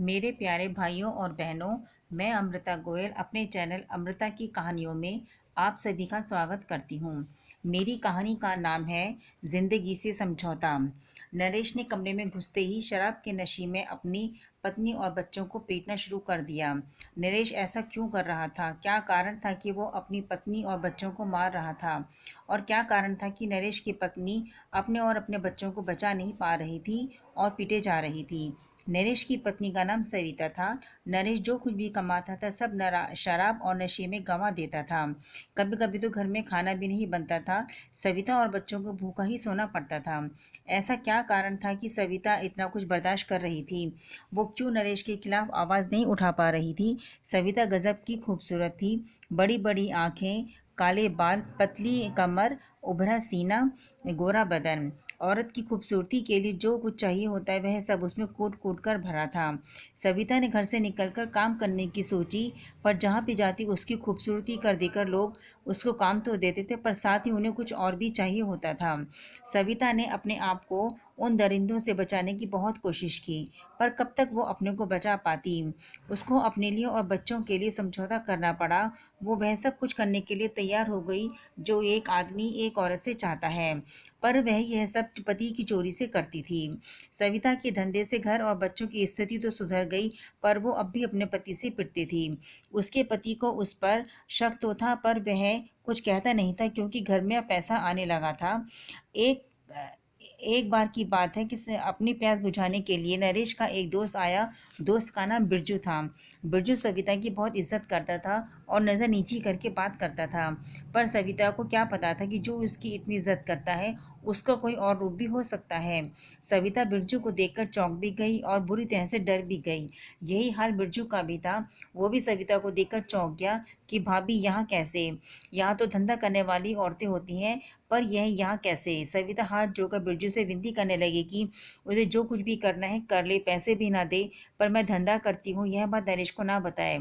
मेरे प्यारे भाइयों और बहनों, मैं अमृता गोयल अपने चैनल अमृता की कहानियों में आप सभी का स्वागत करती हूँ। मेरी कहानी का नाम है ज़िंदगी से समझौता। नरेश ने कमरे में घुसते ही शराब के नशे में अपनी पत्नी और बच्चों को पीटना शुरू कर दिया। नरेश ऐसा क्यों कर रहा था? क्या कारण था कि वो अपनी पत्नी और बच्चों को मार रहा था? और क्या कारण था कि नरेश की पत्नी अपने और अपने बच्चों को बचा नहीं पा रही थी और पीटे जा रही थी? नरेश की पत्नी का नाम सविता था। नरेश जो कुछ भी कमाता था सब शराब और नशे में गंवा देता था। कभी कभी तो घर में खाना भी नहीं बनता था। सविता और बच्चों को भूखा ही सोना पड़ता था। ऐसा क्या कारण था कि सविता इतना कुछ बर्दाश्त कर रही थी? वो क्यों नरेश के खिलाफ आवाज़ नहीं उठा पा रही थी? सविता गजब की खूबसूरत थी। बड़ी बड़ी आंखें, काले बाल, पतली कमर, उभरा सीना, गोरा बदन। औरत की खूबसूरती के लिए जो कुछ चाहिए होता है वह सब उसमें कूट कूट कर भरा था। सविता ने घर से निकलकर काम करने की सोची, पर जहाँ भी जाती उसकी खूबसूरती कर देकर लोग उसको काम तो देते थे, पर साथ ही उन्हें कुछ और भी चाहिए होता था। सविता ने अपने आप को उन दरिंदों से बचाने की बहुत कोशिश की, पर कब तक वो अपने को बचा पाती? उसको अपने लिए और बच्चों के लिए समझौता करना पड़ा। वो वह सब कुछ करने के लिए तैयार हो गई जो एक आदमी एक औरत से चाहता है, पर वह यह सब पति की चोरी से करती थी। सविता के धंधे से घर और बच्चों की स्थिति तो सुधर गई, पर वो अब भी अपने पति से पिटती थी। उसके पति को उस पर शक तो था, पर वह कुछ कहता नहीं था क्योंकि घर में अब पैसा आने लगा था। एक एक बार की बात है कि अपनी प्यास बुझाने के लिए नरेश का एक दोस्त आया। दोस्त का नाम बिरजू था। बिरजू सविता की बहुत इज्जत करता था और नज़र नीची करके बात करता था, पर सविता को क्या पता था कि जो उसकी इतनी इज्जत करता है उसका कोई और रूप भी हो सकता है। सविता बिरजू को देखकर चौंक भी गई और बुरी तरह से डर भी गई। यही हाल बिरजू का भी था। वो भी सविता को देखकर चौंक गया कि भाभी यहाँ कैसे? यहाँ तो धंधा करने वाली औरतें होती हैं, पर यह यहाँ कैसे? सविता हाथ जोड़कर बिरजू से विनती करने लगी कि उसे जो कुछ भी करना है कर ले, पैसे भी ना दे, पर मैं धंधा करती हूँ यह बात नरेश को ना बताए।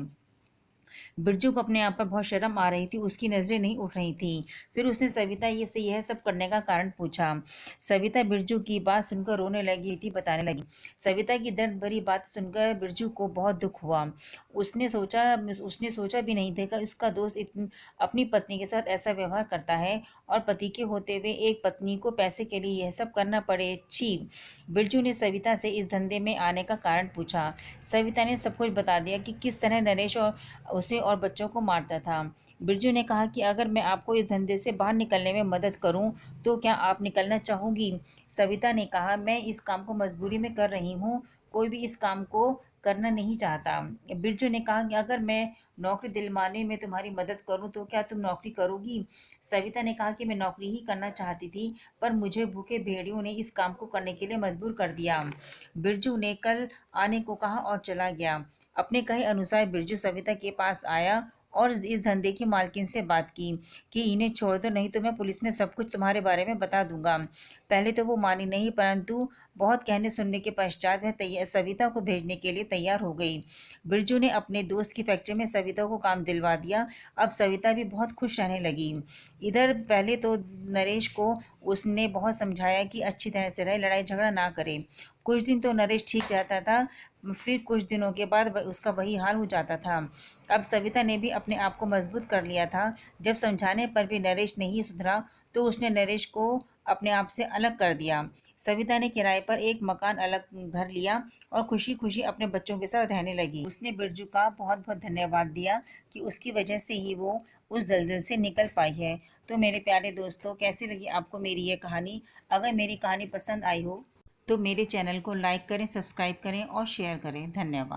बिरजू को अपने आप पर बहुत शर्म आ रही थी, उसकी नज़रें नहीं उठ रही थीं। फिर उसने सविता ये से यह सब करने का कारण पूछा। सविता बिरजू की बात सुनकर रोने लगी थी, बताने लगी। सविता की दर्द भरी बात सुनकर बिरजू को बहुत दुख हुआ। उसने सोचा भी नहीं था कि उसका दोस्त अपनी पत्नी के साथ ऐसा व्यवहार करता है और पति के होते हुए एक पत्नी को पैसे के लिए यह सब करना पड़े। छी! बिरजू ने सविता से इस धंधे में आने का कारण पूछा। सविता ने सब कुछ बता दिया कि किस तरह नरेश और उसे और बच्चों को मारता था। बिरजू ने कहा कि अगर मैं आपको इस धंधे से बाहर निकलने में मदद करूं, तो क्या आप निकलना चाहोगी? सविता ने कहा, मैं इस काम को मजबूरी में कर रही हूँ, कोई भी इस काम को करना नहीं चाहता। बिरजू ने कहा कि अगर मैं नौकरी दिलवाने में तुम्हारी मदद करूं तो क्या तुम नौकरी करोगी? सविता ने कहा कि मैं नौकरी ही करना चाहती थी, पर मुझे भूखे भेड़ियों ने इस काम को करने के लिए मजबूर कर दिया। बिरजू ने कल आने को कहा और चला गया। अपने कहे अनुसार बिरजू सविता के पास आया और इस धंधे की मालकिन से बात की कि इन्हें छोड़ दो, नहीं तो मैं पुलिस में सब कुछ तुम्हारे बारे में बता दूंगा। पहले तो वो मानी नहीं, परंतु बहुत कहने सुनने के पश्चात वह सविता को भेजने के लिए तैयार हो गई। बिरजू ने अपने दोस्त की फैक्ट्री में सविता को काम दिलवा दिया। अब सविता भी बहुत खुश रहने लगी। इधर पहले तो नरेश को उसने बहुत समझाया कि अच्छी तरह से रहे, लड़ाई झगड़ा ना करे। कुछ दिन तो नरेश ठीक रहता था, फिर कुछ दिनों के बाद उसका वही हाल हो जाता था। अब सविता ने भी अपने आप को मजबूत कर लिया था। जब समझाने पर भी नरेश नहीं सुधरा, तो उसने नरेश को अपने आप से अलग कर दिया। सविता ने किराए पर एक मकान अलग घर लिया और खुशी खुशी अपने बच्चों के साथ रहने लगी। उसने बिरजू का बहुत बहुत धन्यवाद दिया कि उसकी वजह से ही वो उस दलदल से निकल पाई है। तो मेरे प्यारे दोस्तों, कैसी लगी आपको मेरी ये कहानी? अगर मेरी कहानी पसंद आई हो तो मेरे चैनल को लाइक करें, सब्सक्राइब करें और शेयर करें। धन्यवाद।